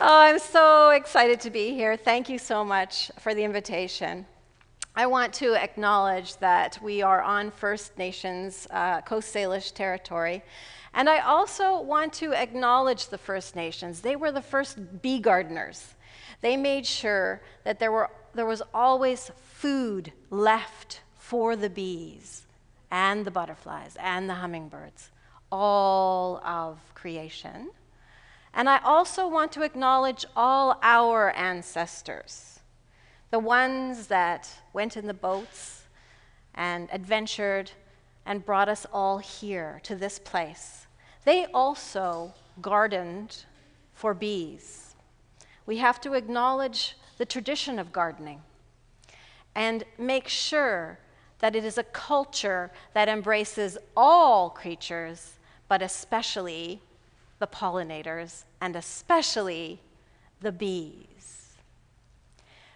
Oh, I'm so excited to be here. Thank you so much for the invitation. I want to acknowledge that we are on First Nations Coast Salish territory. And I also want to acknowledge the First Nations. They were the first bee gardeners. They made sure that there was always food left for the bees and the butterflies and the hummingbirds, all of creation. And I also want to acknowledge all our ancestors, the ones that went in the boats and adventured and brought us all here to this place. They also gardened for bees. We have to acknowledge the tradition of gardening and make sure that it is a culture that embraces all creatures, but especially the pollinators, and especially the bees.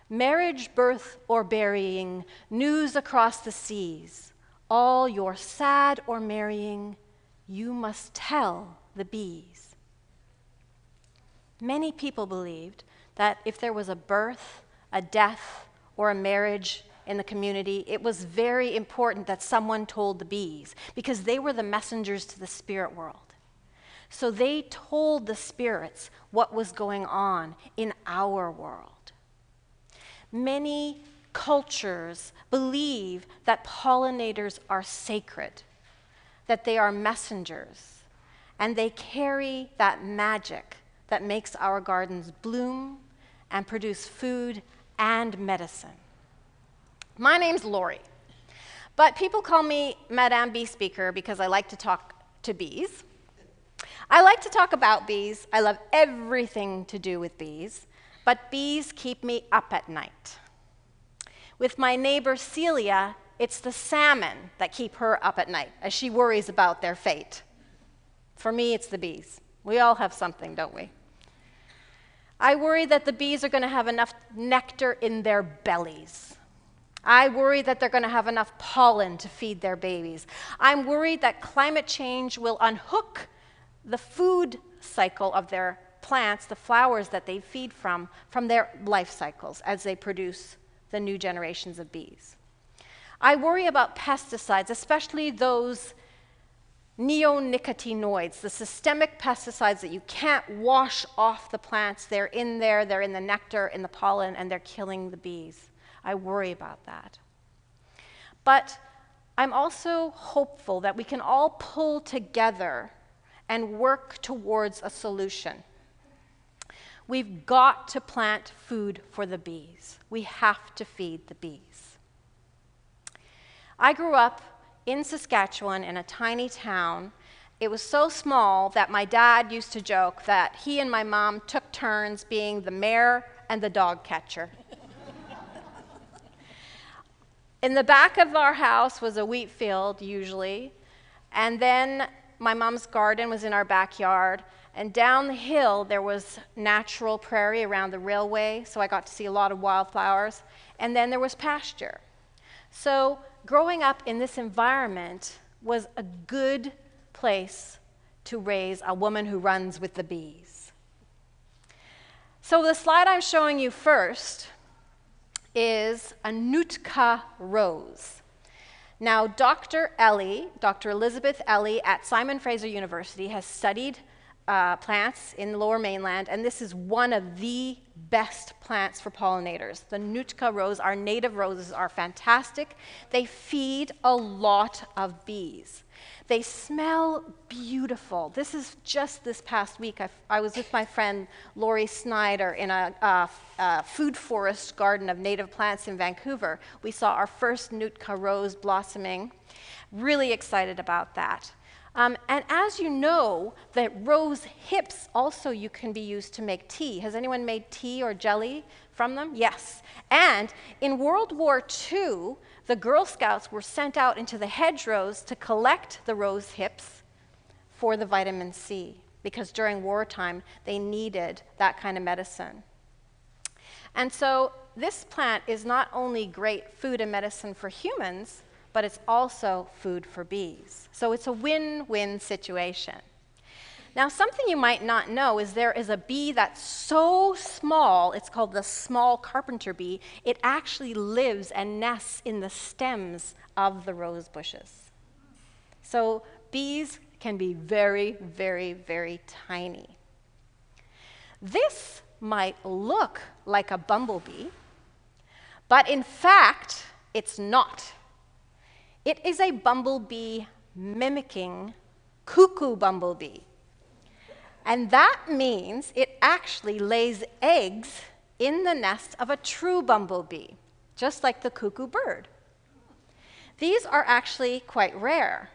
Marriage, birth, or burying, news across the seas, all your sad or marrying, you must tell the bees. Many people believed that if there was a birth, a death, or a marriage in the community, it was very important that someone told the bees, because they were the messengers to the spirit world. So they told the spirits what was going on in our world. Many cultures believe that pollinators are sacred, that they are messengers, and they carry that magic that makes our gardens bloom and produce food and medicine. My name's Lori, but people call me Madame Bee Speaker because I like to talk to bees. I like to talk about bees. I love everything to do with bees, but bees keep me up at night. With my neighbor Celia, it's the salmon that keep her up at night as she worries about their fate. For me, it's the bees. We all have something, don't we? I worry that the bees are going to have enough nectar in their bellies. I worry that they're going to have enough pollen to feed their babies. I'm worried that climate change will unhook the food cycle of their plants, the flowers that they feed from their life cycles as they produce the new generations of bees. I worry about pesticides, especially those neonicotinoids, the systemic pesticides that you can't wash off the plants. They're in there, they're in the nectar, in the pollen, and they're killing the bees. I worry about that. But I'm also hopeful that we can all pull together and work towards a solution. We've got to plant food for the bees. We have to feed the bees. I grew up in Saskatchewan in a tiny town. It was so small that my dad used to joke that he and my mom took turns being the mayor and the dog catcher. In the back of our house was a wheat field, usually, and then my mom's garden was in our backyard, and down the hill there was natural prairie around the railway, so I got to see a lot of wildflowers, and then there was pasture. So growing up in this environment was a good place to raise a woman who runs with the bees. So the slide I'm showing you first is a Nootka rose. Now, Dr. Elizabeth Ellie at Simon Fraser University has studied plants in the Lower Mainland, and this is one of the best plants for pollinators. The Nootka rose, our native roses, are fantastic. They feed a lot of bees. They smell beautiful. This is just this past week. I was with my friend Laurie Snyder in a food forest garden of native plants in Vancouver. We saw our first Nootka rose blossoming. Really excited about that. And as you know, the rose hips also can be used to make tea. Has anyone made tea or jelly from them? Yes. And in World War II, the Girl Scouts were sent out into the hedgerows to collect the rose hips for the vitamin C, because during wartime, they needed that kind of medicine. And so this plant is not only great food and medicine for humans, but it's also food for bees. So it's a win-win situation. Now, something you might not know is there is a bee that's so small, it's called the small carpenter bee, it actually lives and nests in the stems of the rose bushes. So bees can be very, very, very tiny. This might look like a bumblebee, but in fact, it's not. It is a bumblebee mimicking cuckoo bumblebee. And that means it actually lays eggs in the nest of a true bumblebee, just like the cuckoo bird. These are actually quite rare,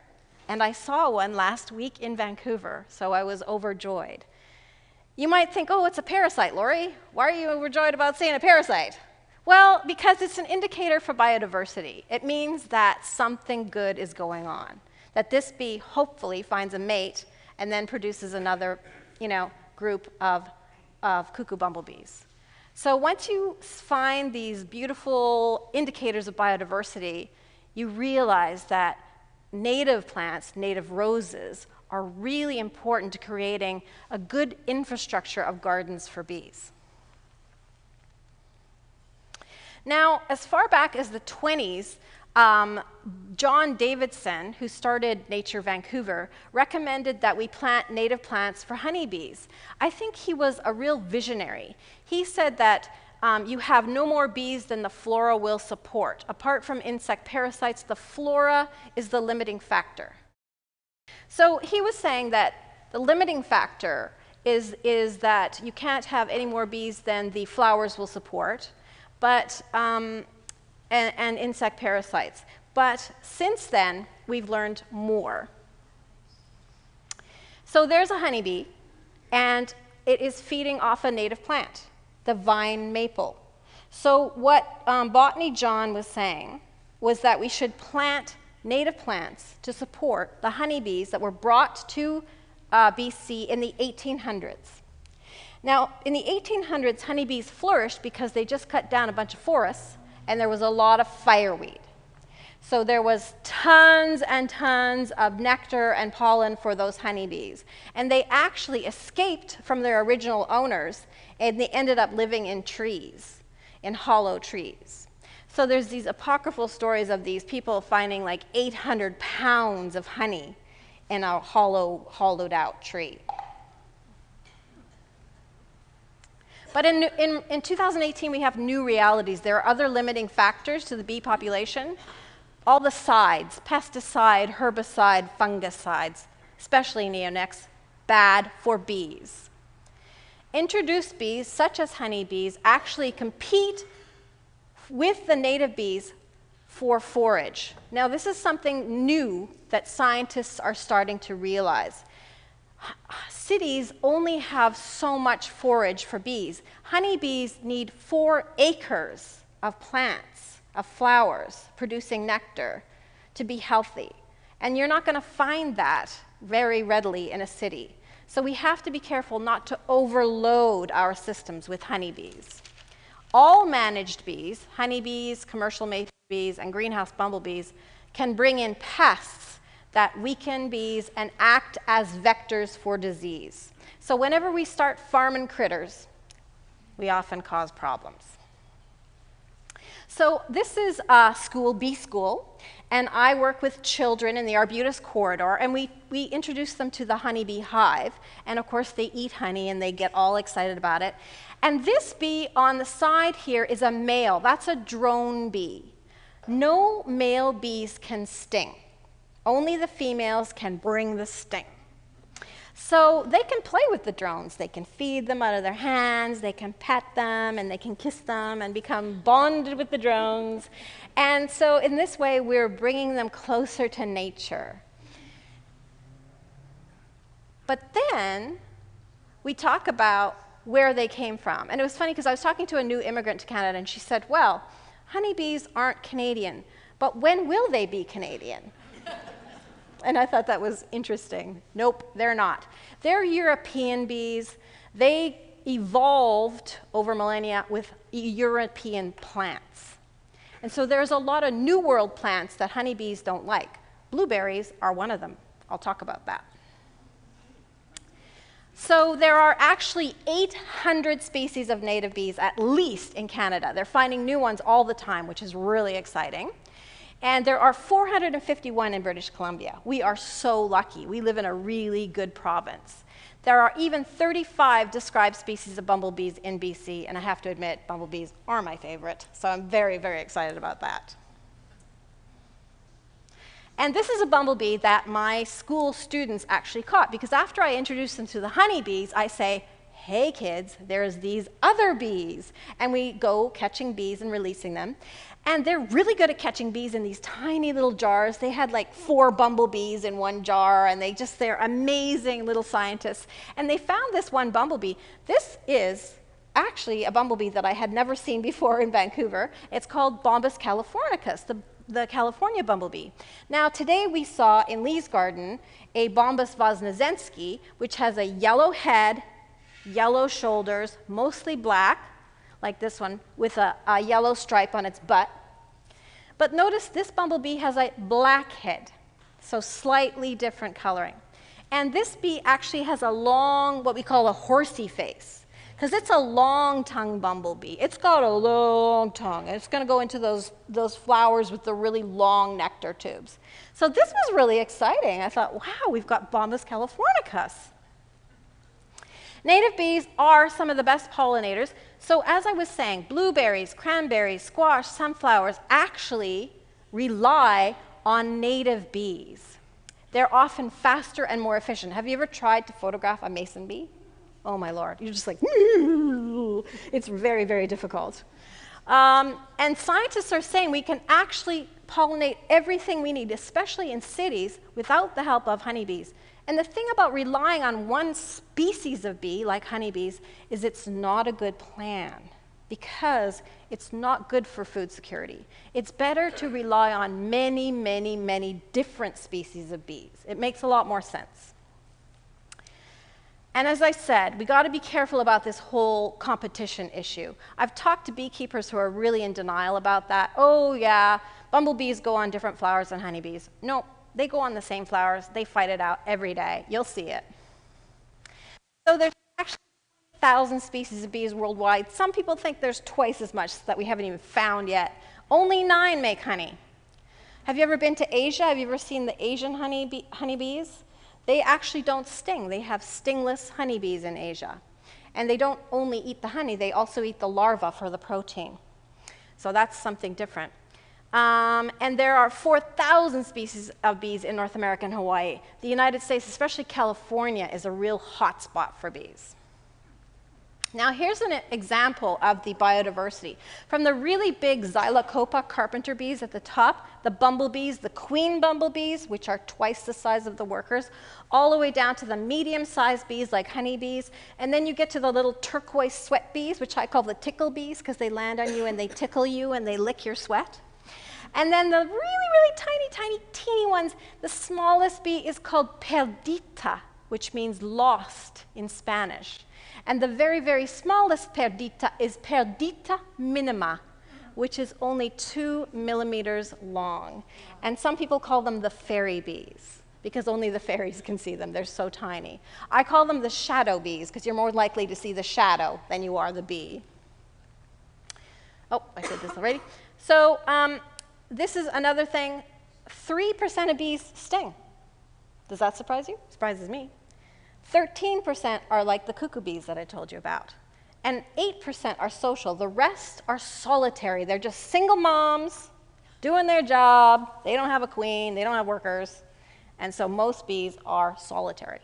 and I saw one last week in Vancouver, so I was overjoyed. You might think, oh, it's a parasite, Lori. Why are you overjoyed about seeing a parasite? Well, because it's an indicator for biodiversity. It means that something good is going on, that this bee hopefully finds a mate and then produces another group of cuckoo bumblebees. So once you find these beautiful indicators of biodiversity, you realize that native plants, native roses, are really important to creating a good infrastructure of gardens for bees. Now, as far back as the 20s, John Davidson, who started Nature Vancouver, recommended that we plant native plants for honeybees. I think he was a real visionary. He said that you have no more bees than the flora will support. Apart from insect parasites, the flora is the limiting factor. So he was saying that the limiting factor is that you can't have any more bees than the flowers will support, but and insect parasites. But since then, we've learned more. So there's a honeybee, and it is feeding off a native plant, the vine maple. So what Botany John was saying was that we should plant native plants to support the honeybees that were brought to BC in the 1800s. Now, in the 1800s, honeybees flourished because they just cut down a bunch of forests, and there was a lot of fireweed. So there was tons and tons of nectar and pollen for those honeybees. And they actually escaped from their original owners, and they ended up living in trees, in hollow trees. So there's these apocryphal stories of these people finding like 800 pounds of honey in a hollowed out tree. But in 2018, we have new realities. There are other limiting factors to the bee population. All the sides, pesticide, herbicide, fungicides, especially neonics, bad for bees. Introduced bees, such as honeybees, actually compete with the native bees for forage. Now, this is something new that scientists are starting to realize. Cities only have so much forage for bees. Honeybees need 4 acres of plants, of flowers, producing nectar to be healthy. And you're not going to find that very readily in a city. So we have to be careful not to overload our systems with honeybees. All managed bees, honeybees, commercial mason bees, and greenhouse bumblebees, can bring in pests that weaken bees and act as vectors for disease. So whenever we start farming critters, we often cause problems. So this is a school, bee school, and I work with children in the Arbutus corridor, and we introduce them to the honeybee hive, and of course they eat honey and they get all excited about it. And this bee on the side here is a male. That's a drone bee. No male bees can sting. Only the females can bring the sting. So they can play with the drones. They can feed them out of their hands, they can pet them, and they can kiss them and become bonded with the drones. And so in this way, we're bringing them closer to nature. But then we talk about where they came from. And it was funny because I was talking to a new immigrant to Canada, and she said, well, honeybees aren't Canadian, but when will they be Canadian? And I thought that was interesting. Nope, they're not. They're European bees. They evolved over millennia with European plants. And so there's a lot of New World plants that honeybees don't like. Blueberries are one of them. I'll talk about that. So there are actually 800 species of native bees, at least in Canada. They're finding new ones all the time, which is really exciting. And there are 451 in British Columbia. We are so lucky. We live in a really good province. There are even 35 described species of bumblebees in BC, and I have to admit, bumblebees are my favorite, so I'm very, very excited about that. And this is a bumblebee that my school students actually caught, because after I introduce them to the honeybees, I say, hey kids, there's these other bees. And we go catching bees and releasing them. And they're really good at catching bees in these tiny little jars. They had like 4 bumblebees in one jar, and they're amazing little scientists. And they found this one bumblebee. This is actually a bumblebee that I had never seen before in Vancouver. It's called Bombus californicus, the California bumblebee. Now, today we saw in Lee's garden a Bombus vosnesensky, which has a yellow head, yellow shoulders, mostly black, like this one, with a yellow stripe on its butt. But notice this bumblebee has a black head, so slightly different coloring. And this bee actually has a long, what we call a horsey face, because it's a long-tongued bumblebee. It's got a long tongue, and it's going to go into those flowers with the really long nectar tubes. So this was really exciting. I thought, wow, we've got Bombus californicus. Native bees are some of the best pollinators. So as I was saying, blueberries, cranberries, squash, sunflowers actually rely on native bees. They're often faster and more efficient. Have you ever tried to photograph a mason bee? Oh my Lord, you're just like, it's very, very difficult. And scientists are saying we can actually pollinate everything we need, especially in cities, without the help of honeybees. And the thing about relying on one species of bee, like honeybees, is it's not a good plan, because it's not good for food security. It's better to rely on many, many, many different species of bees. It makes a lot more sense. And as I said, we got to be careful about this whole competition issue. I've talked to beekeepers who are really in denial about that. Oh yeah, bumblebees go on different flowers than honeybees. No, they go on the same flowers. They fight it out every day. You'll see it. So there's actually 1,000 species of bees worldwide. Some people think there's twice as much that we haven't even found yet. Only 9 make honey. Have you ever been to Asia? Have you ever seen the Asian honeybees? They actually don't sting. They have stingless honeybees in Asia. And they don't only eat the honey, they also eat the larva for the protein. So that's something different. And there are 4,000 species of bees in North America and Hawaii. The United States, especially California, is a real hot spot for bees. Now here's an example of the biodiversity. From the really big Xylocopa carpenter bees at the top, the bumblebees, the queen bumblebees, which are twice the size of the workers, all the way down to the medium-sized bees like honeybees, and then you get to the little turquoise sweat bees, which I call the tickle bees, because they land on you and they tickle you and they lick your sweat. And then the really, really tiny, tiny, teeny ones, the smallest bee is called perdita, which means lost in Spanish. And the very, very smallest perdita is Perdita minima, which is only 2 millimeters long. And some people call them the fairy bees, because only the fairies can see them. They're so tiny. I call them the shadow bees, because you're more likely to see the shadow than you are the bee. Oh, I said this already. So this is another thing. 3% of bees sting. Does that surprise you? Surprises me. 13% are like the cuckoo bees that I told you about. And 8% are social. The rest are solitary. They're just single moms doing their job. They don't have a queen. They don't have workers. And so most bees are solitary.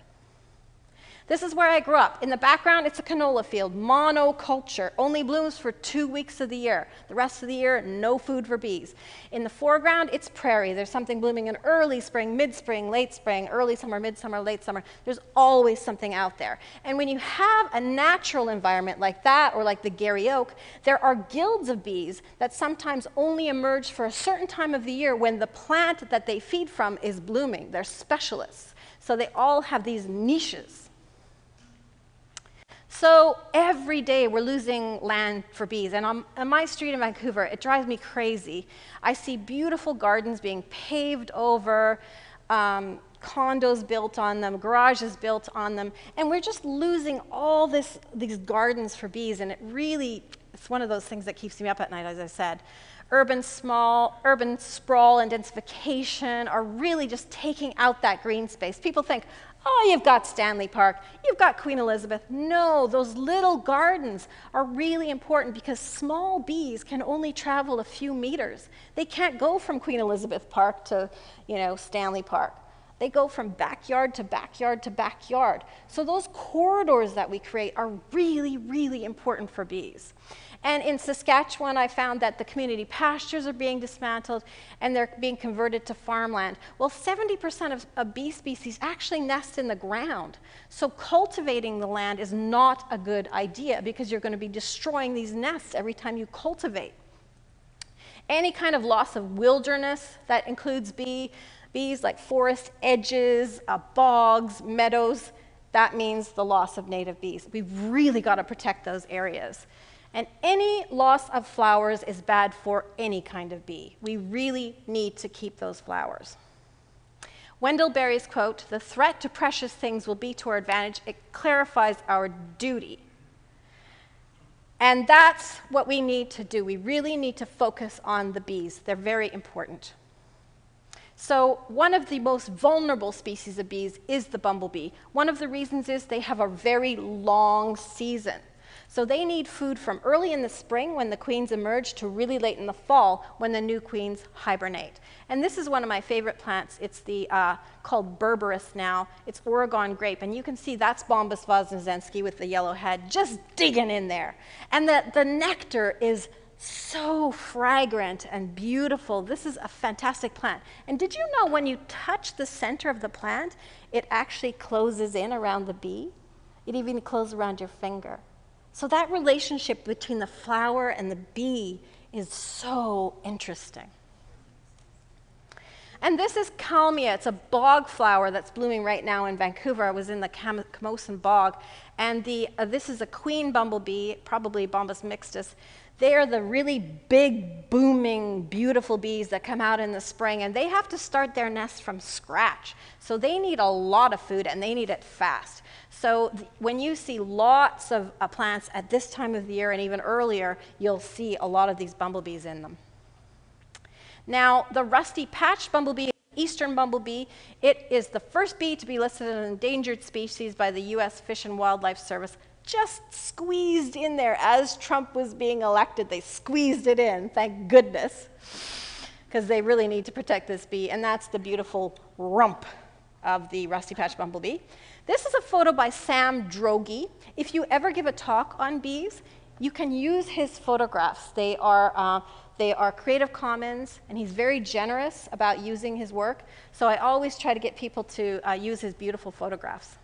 This is where I grew up. In the background, it's a canola field, monoculture, only blooms for 2 weeks of the year. The rest of the year, no food for bees. In the foreground, it's prairie. There's something blooming in early spring, mid-spring, late spring, early summer, midsummer, late summer. There's always something out there. And when you have a natural environment like that, or like the Garry Oak, there are guilds of bees that sometimes only emerge for a certain time of the year when the plant that they feed from is blooming. They're specialists. So they all have these niches. So every day we're losing land for bees. And on my street in Vancouver, it drives me crazy. I see beautiful gardens being paved over, condos built on them, garages built on them, and we're just losing all these gardens for bees, and it's one of those things that keeps me up at night, as I said. Urban sprawl and densification are really just taking out that green space. People think, oh, you've got Stanley Park, you've got Queen Elizabeth. No, those little gardens are really important because small bees can only travel a few meters. They can't go from Queen Elizabeth Park to, Stanley Park. They go from backyard to backyard to backyard. So those corridors that we create are really, really important for bees. And in Saskatchewan, I found that the community pastures are being dismantled and they're being converted to farmland. Well, 70% of bee species actually nest in the ground. So cultivating the land is not a good idea because you're going to be destroying these nests every time you cultivate. Any kind of loss of wilderness that includes bees like forest edges, bogs, meadows, that means the loss of native bees. We've really got to protect those areas. And any loss of flowers is bad for any kind of bee. We really need to keep those flowers. Wendell Berry's quote, "The threat to precious things will be to our advantage. It clarifies our duty." And that's what we need to do. We really need to focus on the bees. They're very important. So one of the most vulnerable species of bees is the bumblebee. One of the reasons is they have a very long season. So they need food from early in the spring when the queens emerge to really late in the fall when the new queens hibernate. And this is one of my favorite plants. It's called Berberis now. It's Oregon grape. And you can see that's Bombus vosnesenski with the yellow head just digging in there. And the nectar is so fragrant and beautiful. This is a fantastic plant. And did you know when you touch the center of the plant, it actually closes in around the bee? It even closes around your finger. So that relationship between the flower and the bee is so interesting. And this is Kalmia. It's a bog flower that's blooming right now in Vancouver. I was in the Camosun bog. And this is a queen bumblebee, probably Bombus mixtus. They are the really big, booming, beautiful bees that come out in the spring, and they have to start their nest from scratch. So they need a lot of food, and they need it fast. So when you see lots of plants at this time of the year and even earlier, you'll see a lot of these bumblebees in them. Now, the rusty-patched bumblebee, eastern bumblebee, it is the first bee to be listed as an endangered species by the U.S. Fish and Wildlife Service. Just squeezed in there as Trump was being elected. They squeezed it in, thank goodness, because they really need to protect this bee, and that's the beautiful rump of the rusty-patched bumblebee. This is a photo by Sam Droege. If you ever give a talk on bees, you can use his photographs. They are Creative Commons, and he's very generous about using his work, so I always try to get people to use his beautiful photographs.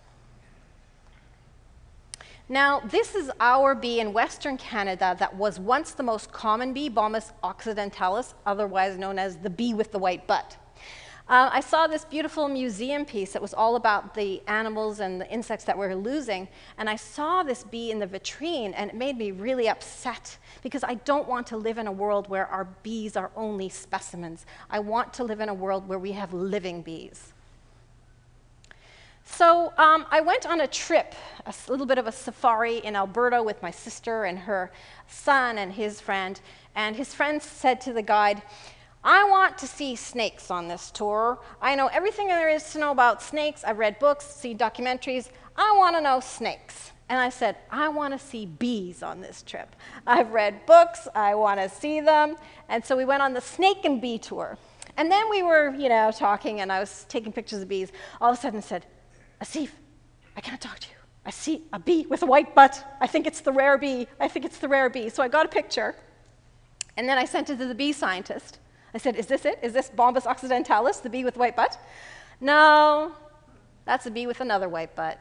Now, this is our bee in Western Canada that was once the most common bee, Bombus occidentalis, otherwise known as the bee with the white butt. I saw this beautiful museum piece that was all about the animals and the insects that we're losing, and I saw this bee in the vitrine, and it made me really upset because I don't want to live in a world where our bees are only specimens. I want to live in a world where we have living bees. So I went on a trip, a little bit of a safari in Alberta with my sister and her son and his friend said to the guide, "I want to see snakes on this tour. I know everything there is to know about snakes. I've read books, seen documentaries. I want to know snakes." And I said, "I want to see bees on this trip. I've read books. I want to see them." And so we went on the snake and bee tour. And then we were, talking, and I was taking pictures of bees. All of a sudden I said, "Asif, I can't talk to you. I see a bee with a white butt. I think it's the rare bee. I think it's the rare bee." So I got a picture, and then I sent it to the bee scientist. I said, "Is this it? Is this Bombus occidentalis, the bee with white butt?" "No, that's a bee with another white butt."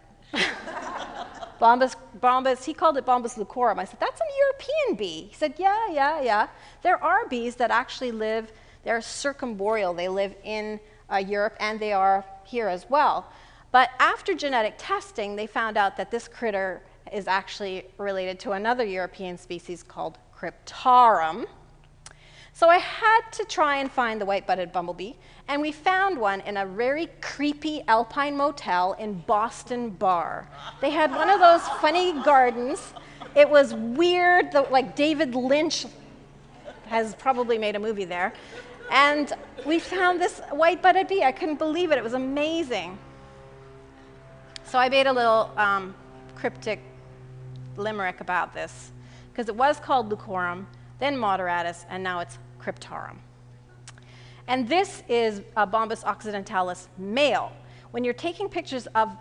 Bombus, he called it Bombus lucorum. I said, "That's a European bee." He said, yeah. There are bees that actually live, they're circumboreal. They live in Europe, and they are here as well. But after genetic testing, they found out that this critter is actually related to another European species called Cryptarum. So I had to try and find the white-butted bumblebee, and we found one in a very creepy alpine motel in Boston Bar. They had one of those funny gardens. It was weird, like David Lynch has probably made a movie there. And we found this white-butted bee. I couldn't believe it. It was amazing. So I made a little cryptic limerick about this, because it was called Leucorum, then Moderatus, and now it's Cryptorum. And this is a Bombus occidentalis male. When you're taking pictures of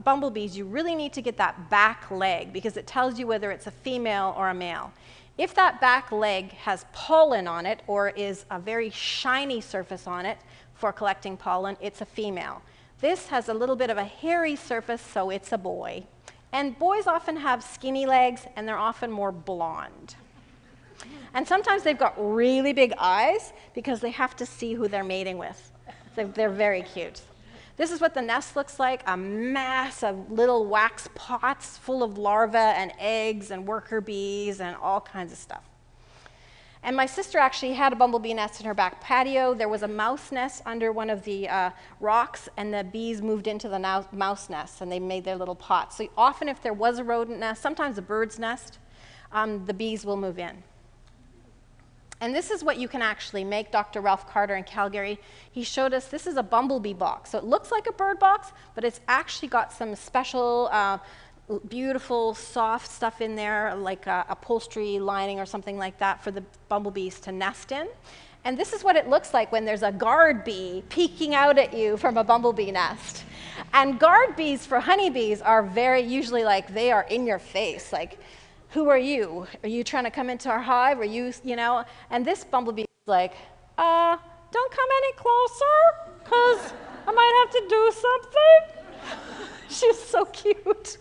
bumblebees, you really need to get that back leg, because it tells you whether it's a female or a male. If that back leg has pollen on it or is a very shiny surface on it for collecting pollen, it's a female. This has a little bit of a hairy surface, so it's a boy. And boys often have skinny legs, and they're often more blonde. And sometimes they've got really big eyes because they have to see who they're mating with. They're very cute. This is what the nest looks like, a mass of little wax pots full of larvae and eggs and worker bees and all kinds of stuff. And my sister actually had a bumblebee nest in her back patio. There was a mouse nest under one of the rocks, and the bees moved into the mouse nest, and they made their little pots. So often if there was a rodent nest, sometimes a bird's nest, the bees will move in. And this is what you can actually make. Dr. Ralph Carter in Calgary, he showed us this is a bumblebee box. So it looks like a bird box, but it's actually got some special, beautiful, soft stuff in there, like upholstery lining or something like that for the bumblebees to nest in. And this is what it looks like when there's a guard bee peeking out at you from a bumblebee nest. And guard bees for honeybees are usually like, they are in your face, like, who are you? Are you trying to come into our hive? Are you know? And this bumblebee is like, don't come any closer, because I might have to do something. She's so cute.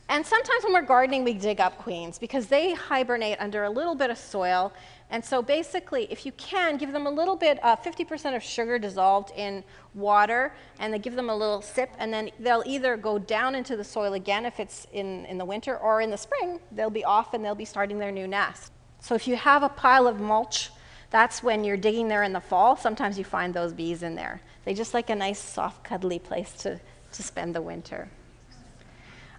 And sometimes when we're gardening, we dig up queens, because they hibernate under a little bit of soil. And so basically, if you can, give them a little bit, 50% of sugar dissolved in water, and they give them a little sip, and then they'll either go down into the soil again if it's in the winter, or in the spring, they'll be off and they'll be starting their new nest. So if you have a pile of mulch, that's when you're digging there in the fall. Sometimes you find those bees in there. They just like a nice, soft, cuddly place to spend the winter.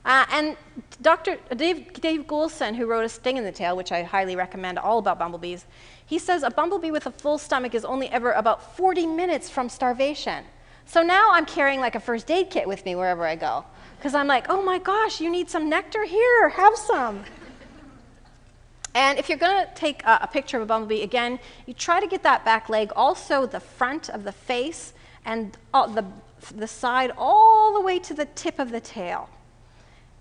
And Dr. Dave Goulson, who wrote A Sting in the Tail, which I highly recommend, all about bumblebees, he says a bumblebee with a full stomach is only ever about 40 minutes from starvation. So now I'm carrying like a first aid kit with me wherever I go, because I'm like, oh my gosh, you need some nectar? Here, have some. And if you're going to take a picture of a bumblebee, again, you try to get that back leg, also the front of the face, and the side all the way to the tip of the tail.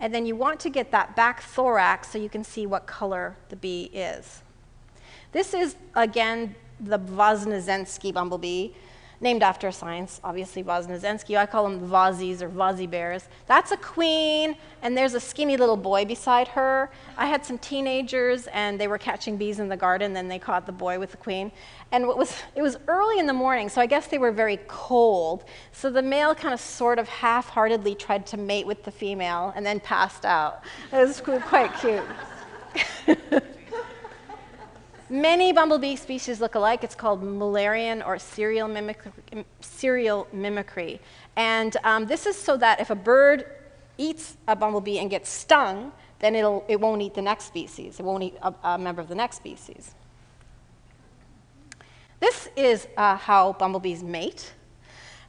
And then you want to get that back thorax so you can see what color the bee is. This is, again, the Voznesensky bumblebee, named after a science, obviously Voznesensky. I call them Vozzies or Vozzie bears. That's a queen, and there's a skinny little boy beside her. I had some teenagers, and they were catching bees in the garden, then they caught the boy with the queen. And it was early in the morning, so I guess they were very cold. So the male kind of sort of half-heartedly tried to mate with the female and then passed out. It was quite cute. Many bumblebee species look alike. It's called Mullerian or serial mimicry. And this is so that if a bird eats a bumblebee and gets stung, then it won't eat the next species. It won't eat a member of the next species. This is how bumblebees mate.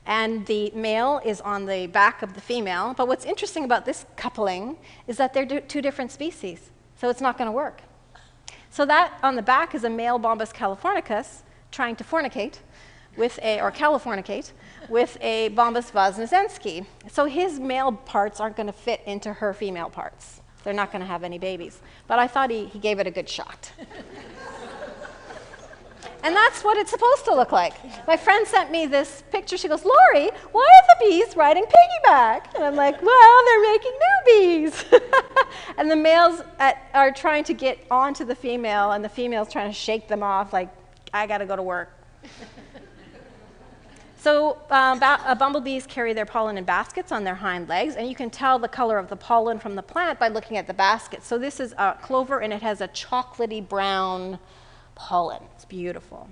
And the male is on the back of the female. But what's interesting about this coupling is that they're two different species. So it's not going to work. So that on the back is a male Bombus californicus trying to fornicate or californicate with a Bombus voznesensky. So his male parts aren't going to fit into her female parts. They're not going to have any babies. But I thought he gave it a good shot. And that's what it's supposed to look like. My friend sent me this picture. She goes, Lori, why are the bees riding piggyback? And I'm like, well, they're making new bees. And the males are trying to get onto the female, and the female's trying to shake them off, like, I got to go to work. So bumblebees carry their pollen in baskets on their hind legs, and you can tell the color of the pollen from the plant by looking at the basket. So this is clover, and it has a chocolatey brown pollen. It's beautiful.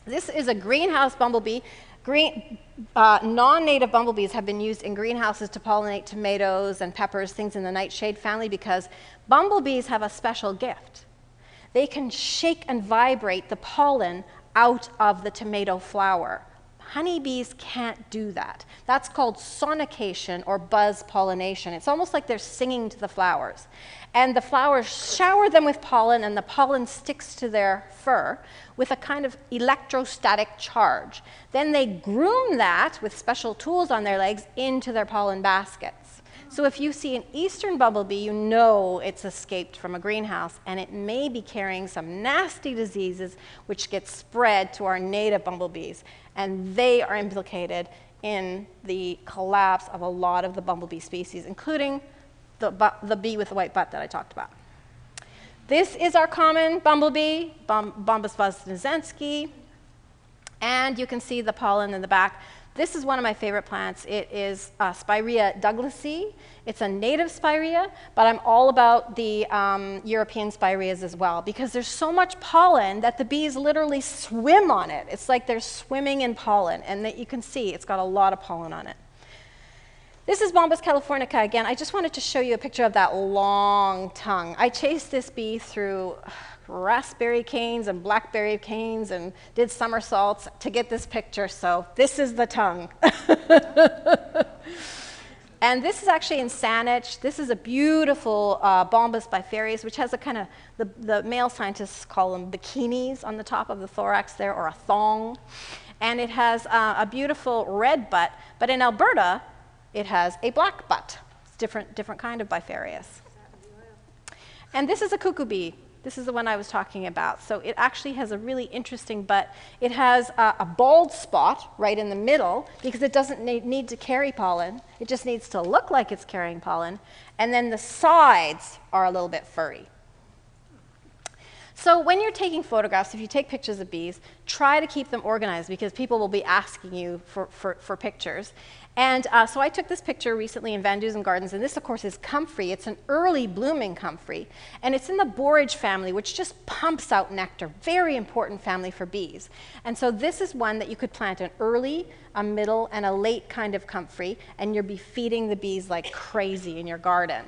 This is a greenhouse bumblebee. Non-native bumblebees have been used in greenhouses to pollinate tomatoes and peppers, things in the nightshade family, because bumblebees have a special gift. They can shake and vibrate the pollen out of the tomato flower. Honeybees can't do that. That's called sonication or buzz pollination. It's almost like they're singing to the flowers. And the flowers shower them with pollen, and the pollen sticks to their fur with a kind of electrostatic charge. Then they groom that with special tools on their legs into their pollen baskets. So if you see an eastern bumblebee, you know it's escaped from a greenhouse, and it may be carrying some nasty diseases which get spread to our native bumblebees. And they are implicated in the collapse of a lot of the bumblebee species, including the bee with the white butt that I talked about. This is our common bumblebee, Bombus vosnesenski, and you can see the pollen in the back. This is one of my favorite plants. It is Spirea douglasii. It's a native spirea, but I'm all about the European spireas as well, because there's so much pollen that the bees literally swim on it. It's like they're swimming in pollen, and that you can see it's got a lot of pollen on it. This is Bombus californica again. I just wanted to show you a picture of that long tongue. I chased this bee through raspberry canes and blackberry canes and did somersaults to get this picture, so this is the tongue. And this is actually in Saanich. This is a beautiful Bombus bifarius, which has a kind of, the male scientists call them bikinis on the top of the thorax there, or a thong. And it has a beautiful red butt, but in Alberta, it has a black butt. It's different kind of bifarius. And this is a cuckoo bee. This is the one I was talking about. So it actually has a really interesting butt. It has a bald spot right in the middle because it doesn't need to carry pollen. It just needs to look like it's carrying pollen. And then the sides are a little bit furry. So when you're taking photographs, if you take pictures of bees, try to keep them organized because people will be asking you for pictures. And so I took this picture recently in Van Dusen Gardens, and this, of course, is comfrey. It's an early blooming comfrey, and it's in the borage family, which just pumps out nectar. Very important family for bees. And so this is one that you could plant an early, a middle, and a late kind of comfrey, and you'll be feeding the bees like crazy in your garden.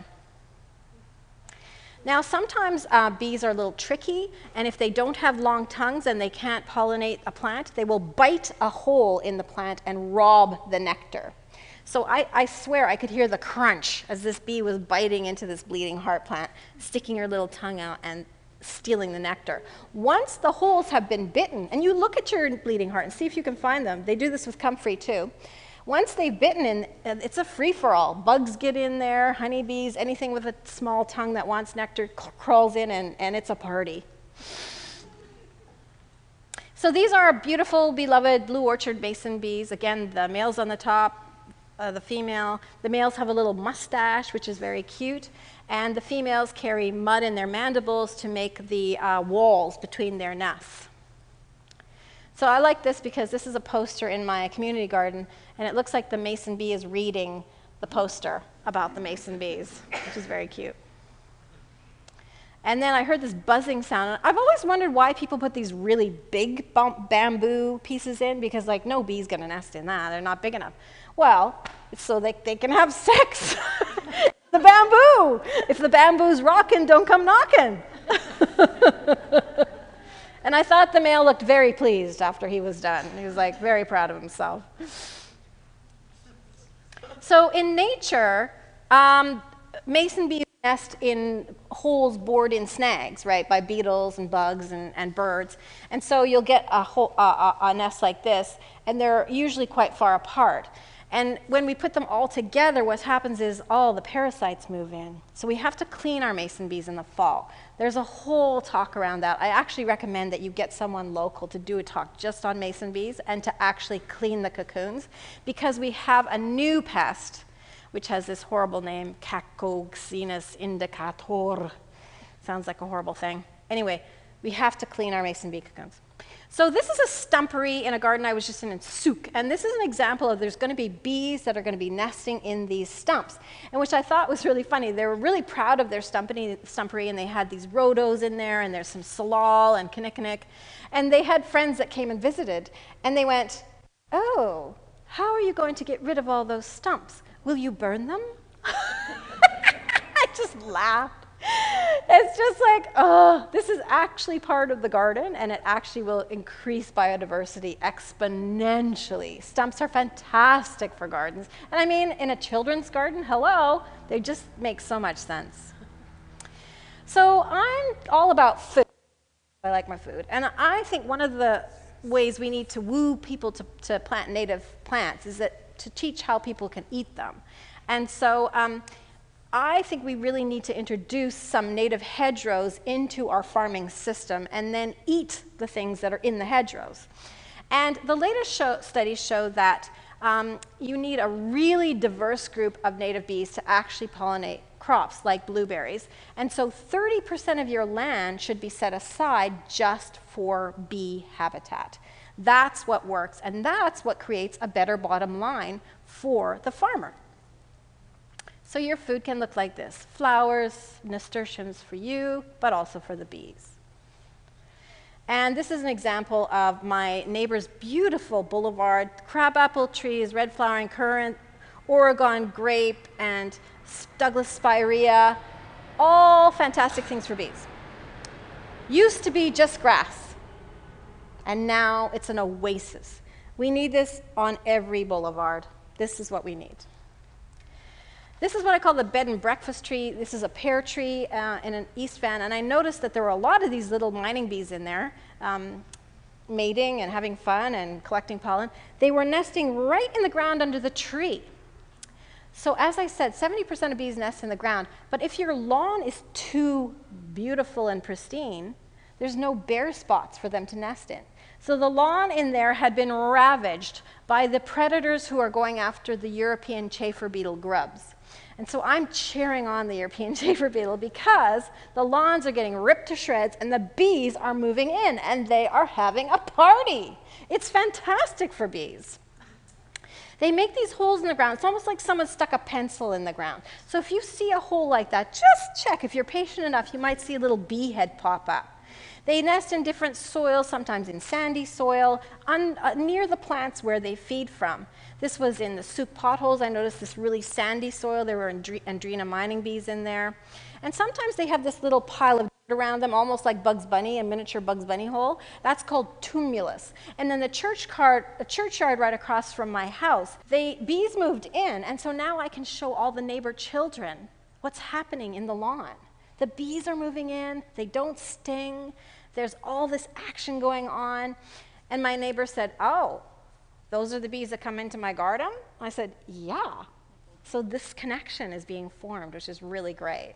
Now, sometimes bees are a little tricky, and if they don't have long tongues and they can't pollinate a plant, they will bite a hole in the plant and rob the nectar. So I swear I could hear the crunch as this bee was biting into this bleeding heart plant, sticking her little tongue out and stealing the nectar. Once the holes have been bitten, and you look at your bleeding heart and see if you can find them. They do this with comfrey too. Once they've bitten in, it's a free-for-all. Bugs get in there, honeybees, anything with a small tongue that wants nectar crawls in, and it's a party. So these are beautiful, beloved blue orchard mason bees. Again, the male's on the top, the female. The males have a little mustache, which is very cute, and the females carry mud in their mandibles to make the walls between their nests. So I like this because this is a poster in my community garden, and it looks like the mason bee is reading the poster about the mason bees, which is very cute. And then I heard this buzzing sound. I've always wondered why people put these really big bamboo pieces in, because like no bee's gonna nest in that, they're not big enough. Well, it's so they can have sex. The bamboo. If the bamboo's rocking, don't come knocking. And I thought the male looked very pleased after he was done. He was like very proud of himself. So in nature, mason bees nest in holes bored in snags, right, by beetles and bugs and birds. And so you'll get a nest like this, and they're usually quite far apart. And when we put them all together, what happens is all the parasites move in. So we have to clean our mason bees in the fall. There's a whole talk around that. I actually recommend that you get someone local to do a talk just on mason bees and to actually clean the cocoons, because we have a new pest, which has this horrible name, Caccoxinus indicator. Sounds like a horrible thing. Anyway, We have to clean our mason bee cocoons. So this is a stumpery in a garden I was just in Souk, and this is an example of there's going to be bees that are going to be nesting in these stumps, and which I thought was really funny. They were really proud of their stumpery, and they had these rhodos in there, and there's some salal and kinnikinick, and they had friends that came and visited, and they went, "Oh, how are you going to get rid of all those stumps? Will you burn them?" I just laughed. It's just like, oh, this is actually part of the garden, and it actually will increase biodiversity exponentially. Stumps are fantastic for gardens. And I mean, in a children's garden, hello, they just make so much sense. So I'm all about food. I like my food. And I think one of the ways we need to woo people to plant native plants is that to teach how people can eat them. And so I think we really need to introduce some native hedgerows into our farming system and then eat the things that are in the hedgerows. And the latest studies show that you need a really diverse group of native bees to actually pollinate crops like blueberries. And so 30% of your land should be set aside just for bee habitat. That's what works, and that's what creates a better bottom line for the farmer. So your food can look like this: flowers, nasturtiums for you, but also for the bees. And this is an example of my neighbor's beautiful boulevard: crabapple trees, red flowering currant, Oregon grape, and Douglas spirea, all fantastic things for bees. Used to be just grass, and now it's an oasis. We need this on every boulevard. This is what we need. This is what I call the bed and breakfast tree. This is a pear tree in an East Van, and I noticed that there were a lot of these little mining bees in there, mating and having fun and collecting pollen. They were nesting right in the ground under the tree. So as I said, 70% of bees nest in the ground, but if your lawn is too beautiful and pristine, there's no bare spots for them to nest in. So the lawn in there had been ravaged by the predators who are going after the European chafer beetle grubs. And so I'm cheering on the European chafer beetle because the lawns are getting ripped to shreds and the bees are moving in and they are having a party. It's fantastic for bees. They make these holes in the ground. It's almost like someone stuck a pencil in the ground. So if you see a hole like that, just check. If you're patient enough, you might see a little bee head pop up. They nest in different soils, sometimes in sandy soil, near the plants where they feed from. This was in the Souk potholes. I noticed this really sandy soil. There were Andrena mining bees in there. And sometimes they have this little pile of dirt around them, almost like Bugs Bunny, a miniature Bugs Bunny hole. That's called tumulus. And then the churchyard right across from my house, bees moved in, and so now I can show all the neighbor children what's happening in the lawn. The bees are moving in. They don't sting. There's all this action going on. And my neighbor said, "Oh, those are the bees that come into my garden?" I said, "Yeah." So this connection is being formed, which is really great.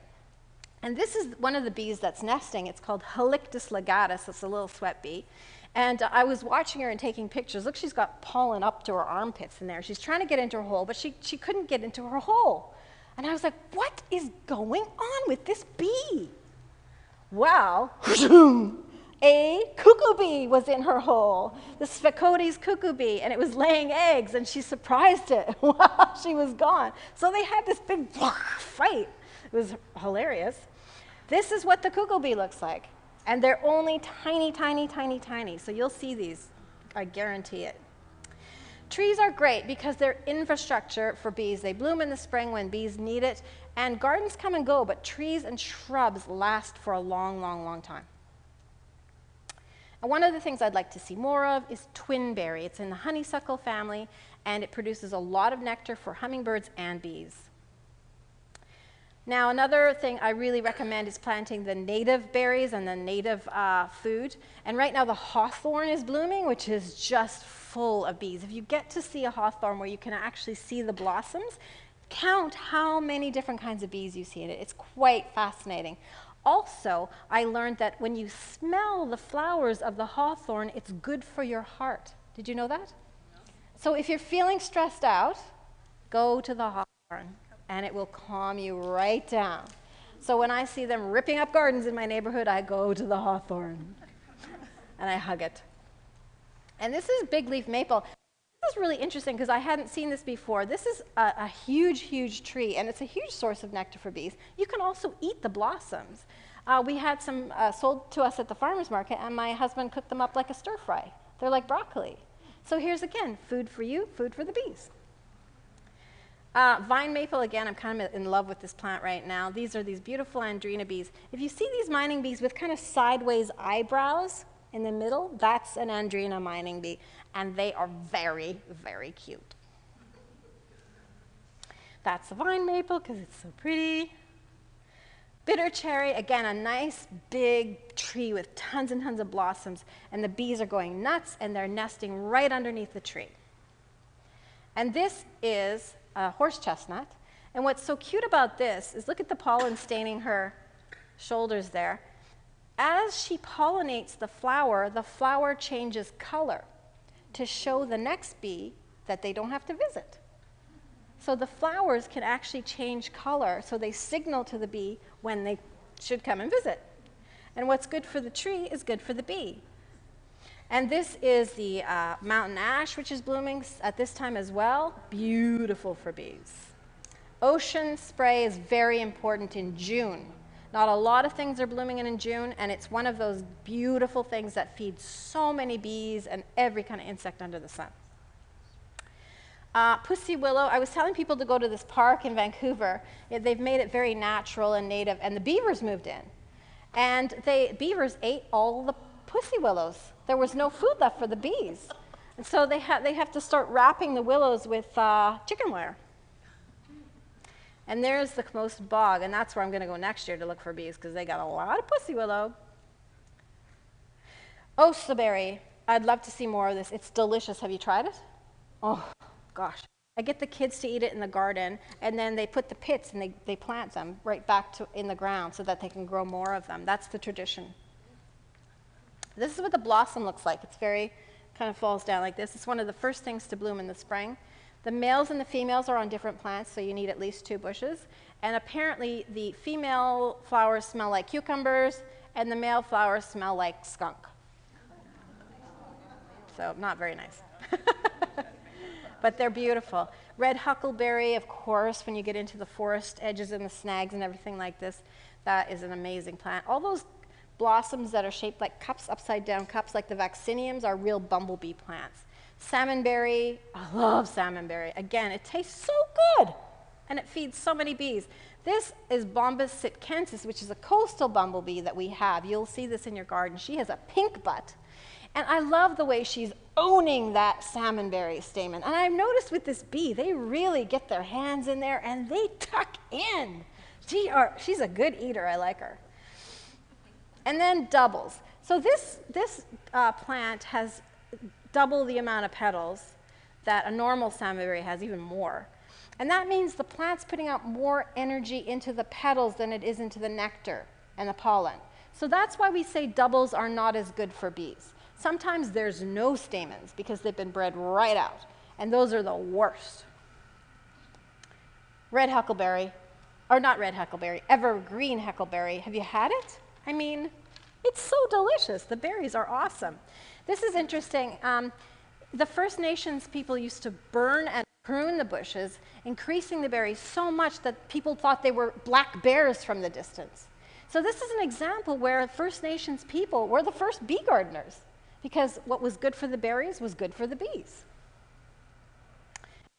And this is one of the bees that's nesting. It's called Halictus legatus. It's a little sweat bee. And I was watching her and taking pictures. Look, she's got pollen up to her armpits in there. She's trying to get into her hole, but she couldn't get into her hole. And I was like, what is going on with this bee? Well, a cuckoo bee was in her hole, the Sphecodes cuckoo bee, and it was laying eggs, and she surprised it while she was gone. So they had this big fight. It was hilarious. This is what the cuckoo bee looks like, and they're only tiny, tiny, tiny, tiny. So you'll see these, I guarantee it. Trees are great because they're infrastructure for bees. They bloom in the spring when bees need it, and gardens come and go, but trees and shrubs last for a long, long, long time. And one of the things I'd like to see more of is twinberry. It's in the honeysuckle family, and it produces a lot of nectar for hummingbirds and bees. Now, another thing I really recommend is planting the native berries and the native food. And right now, the hawthorn is blooming, which is just full of bees. If you get to see a hawthorn where you can actually see the blossoms, count how many different kinds of bees you see in it. It's quite fascinating. Also, I learned that when you smell the flowers of the hawthorn, it's good for your heart. Did you know that? No. So if you're feeling stressed out, go to the hawthorn, and it will calm you right down. So when I see them ripping up gardens in my neighborhood, I go to the hawthorn and I hug it. And this is big leaf maple. This is really interesting because I hadn't seen this before. This is a huge, huge tree, and it's a huge source of nectar for bees. You can also eat the blossoms. We had some sold to us at the farmer's market, and my husband cooked them up like a stir fry. They're like broccoli. So here's again, food for you, food for the bees. Vine maple, again, I'm kind of in love with this plant right now. These are these beautiful Andrena bees. If you see these mining bees with kind of sideways eyebrows in the middle, that's an Andrena mining bee, and they are very, very cute. That's the vine maple because it's so pretty. Bitter cherry, again, a nice big tree with tons and tons of blossoms, and the bees are going nuts, and they're nesting right underneath the tree. And this is a horse chestnut, and what's so cute about this is look at the pollen staining her shoulders there. As she pollinates the flower changes color to show the next bee that they don't have to visit. So the flowers can actually change color, so they signal to the bee when they should come and visit. And what's good for the tree is good for the bee. And this is the mountain ash, which is blooming at this time as well. Beautiful for bees. Ocean spray is very important in June. Not a lot of things are blooming in June, and it's one of those beautiful things that feeds so many bees and every kind of insect under the sun. Pussy willow, I was telling people to go to this park in Vancouver. They've made it very natural and native, and the beavers moved in. And beavers ate all the pussy willows. There was no food left for the bees. And so they have to start wrapping the willows with chicken wire. And there's the Camosun bog, and that's where I'm going to go next year to look for bees because they got a lot of pussy willow. Ossoberry, I'd love to see more of this. It's delicious. Have you tried it? Oh, gosh. I get the kids to eat it in the garden, and then they put the pits and they plant them right back in the ground so that they can grow more of them. That's the tradition. This is what the blossom looks like. It's very, kind of falls down like this. It's one of the first things to bloom in the spring. The males and the females are on different plants, so you need at least 2 bushes. And apparently the female flowers smell like cucumbers, and the male flowers smell like skunk. So not very nice. But they're beautiful. Red huckleberry, of course, when you get into the forest edges and the snags and everything like this, that is an amazing plant. All those blossoms that are shaped like cups, upside down cups, like the vacciniums, are real bumblebee plants. Salmonberry, I love salmonberry. Again, it tastes so good, and it feeds so many bees. This is Bombus sitkensis, which is a coastal bumblebee that we have. You'll see this in your garden. She has a pink butt, and I love the way she's owning that salmonberry stamen. And I've noticed with this bee, they really get their hands in there, and they tuck in. She's a good eater. I like her. And then doubles. So this plant has double the amount of petals that a normal salmonberry has, even more. And that means the plant's putting out more energy into the petals than it is into the nectar and the pollen. So that's why we say doubles are not as good for bees. Sometimes there's no stamens because they've been bred right out, and those are the worst. Red huckleberry, or not red huckleberry, evergreen huckleberry. Have you had it? I mean, it's so delicious. The berries are awesome. This is interesting. The First Nations people used to burn and prune the bushes, increasing the berries so much that people thought they were black bears from the distance. So this is an example where First Nations people were the first bee gardeners, because what was good for the berries was good for the bees.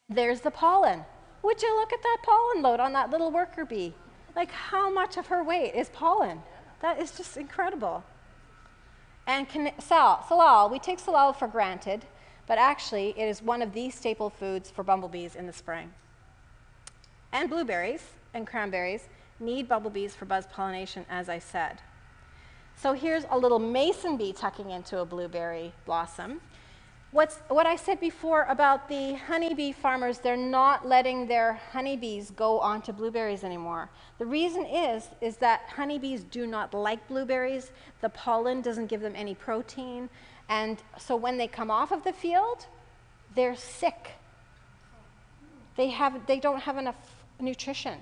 There's the pollen. Would you look at that pollen load on that little worker bee? Like, how much of her weight is pollen? That is just incredible. And salal, we take salal for granted, but actually it is one of the staple foods for bumblebees in the spring. And blueberries and cranberries need bumblebees for buzz pollination, as I said. So here's a little mason bee tucking into a blueberry blossom. What I said before about the honeybee farmers, they're not letting their honeybees go onto blueberries anymore. The reason is that honeybees do not like blueberries. The pollen doesn't give them any protein. And so when they come off of the field, they're sick. They don't have enough nutrition.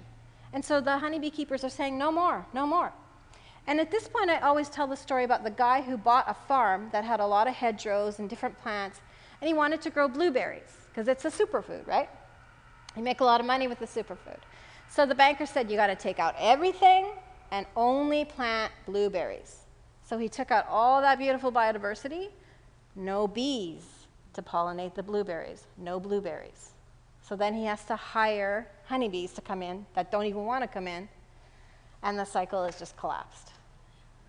And so the honeybee keepers are saying, no more, no more. And at this point, I always tell the story about the guy who bought a farm that had a lot of hedgerows and different plants, and he wanted to grow blueberries, because it's a superfood, right? You make a lot of money with the superfood. So the banker said, you got to take out everything and only plant blueberries. So he took out all that beautiful biodiversity, no bees to pollinate the blueberries, no blueberries. So then he has to hire honeybees to come in that don't even want to come in, and the cycle has just collapsed.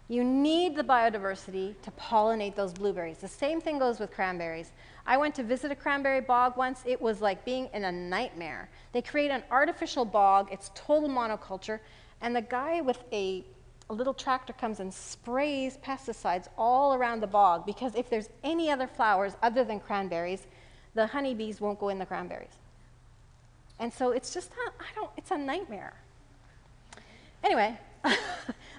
You need the biodiversity to pollinate those blueberries. The same thing goes with cranberries. I went to visit a cranberry bog once. It was like being in a nightmare. They create an artificial bog. It's total monoculture. And the guy with a little tractor comes and sprays pesticides all around the bog, because if there's any other flowers other than cranberries, the honeybees won't go in the cranberries. And so it's just, it's a nightmare. Anyway,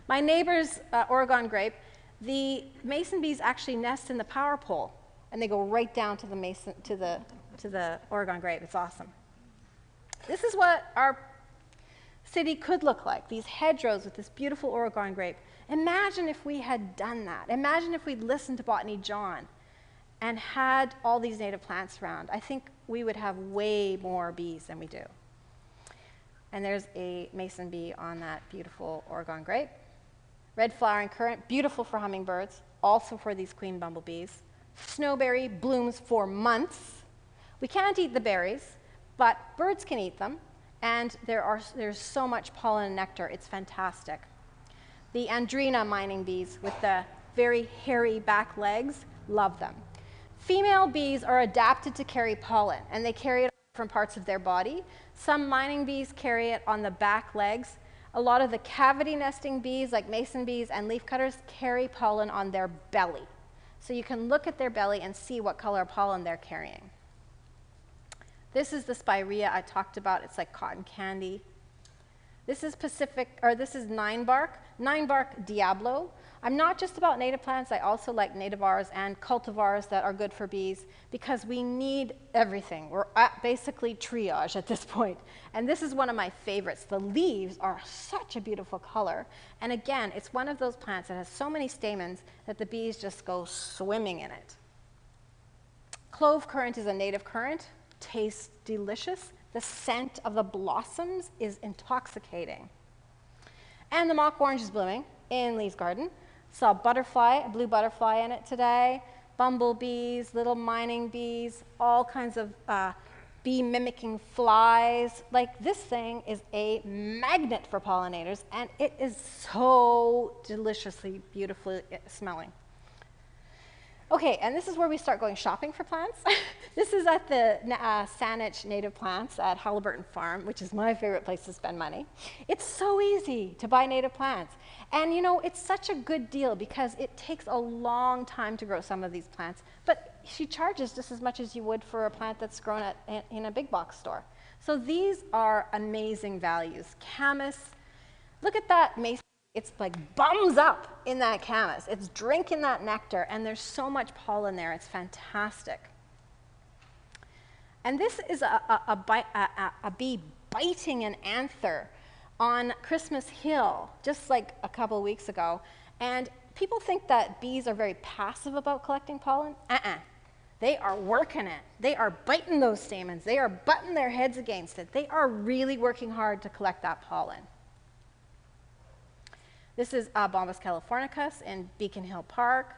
my neighbor's Oregon grape, the mason bees actually nest in the power pole, and they go right down to the Oregon grape. It's awesome. This is what our city could look like, these hedgerows with this beautiful Oregon grape. Imagine if we had done that. Imagine if we'd listened to Botany John and had all these native plants around. I think we would have way more bees than we do. And there's a mason bee on that beautiful Oregon grape. Red flowering currant, beautiful for hummingbirds, also for these queen bumblebees. Snowberry blooms for months. We can't eat the berries, but birds can eat them, and there's so much pollen and nectar. It's fantastic. The Andrena mining bees with the very hairy back legs, love them. Female bees are adapted to carry pollen, and they carry it on different parts of their body. Some mining bees carry it on the back legs. A lot of the cavity nesting bees, like mason bees and leafcutters, carry pollen on their belly. So you can look at their belly and see what color pollen they're carrying. This is the spirea I talked about. It's like cotton candy. This is ninebark Diablo. I'm not just about native plants. I also like nativars and cultivars that are good for bees, because we need everything. We're at basically triage at this point. And this is one of my favorites. The leaves are such a beautiful color. And again, it's one of those plants that has so many stamens that the bees just go swimming in it. Clove currant is a native currant. Tastes delicious. The scent of the blossoms is intoxicating. And the mock orange is blooming in Lee's garden. Saw a blue butterfly in it today, bumblebees, little mining bees, all kinds of bee mimicking flies. Like, this thing is a magnet for pollinators, and it is so deliciously, beautifully smelling. Okay, and this is where we start going shopping for plants. This is at the Saanich Native Plants at Halliburton Farm, which is my favorite place to spend money. It's so easy to buy native plants. And you know, it's such a good deal because it takes a long time to grow some of these plants, but she charges just as much as you would for a plant that's grown in a big box store. So these are amazing values. Camas, look at that mason. It's like bums up in that camas. It's drinking that nectar, and there's so much pollen there. It's fantastic. And this is a bee biting an anther on Christmas Hill, just like a couple of weeks ago. And people think that bees are very passive about collecting pollen. They are working it. They are biting those stamens. They are butting their heads against it. They are really working hard to collect that pollen. This is Bombus californicus in Beacon Hill Park.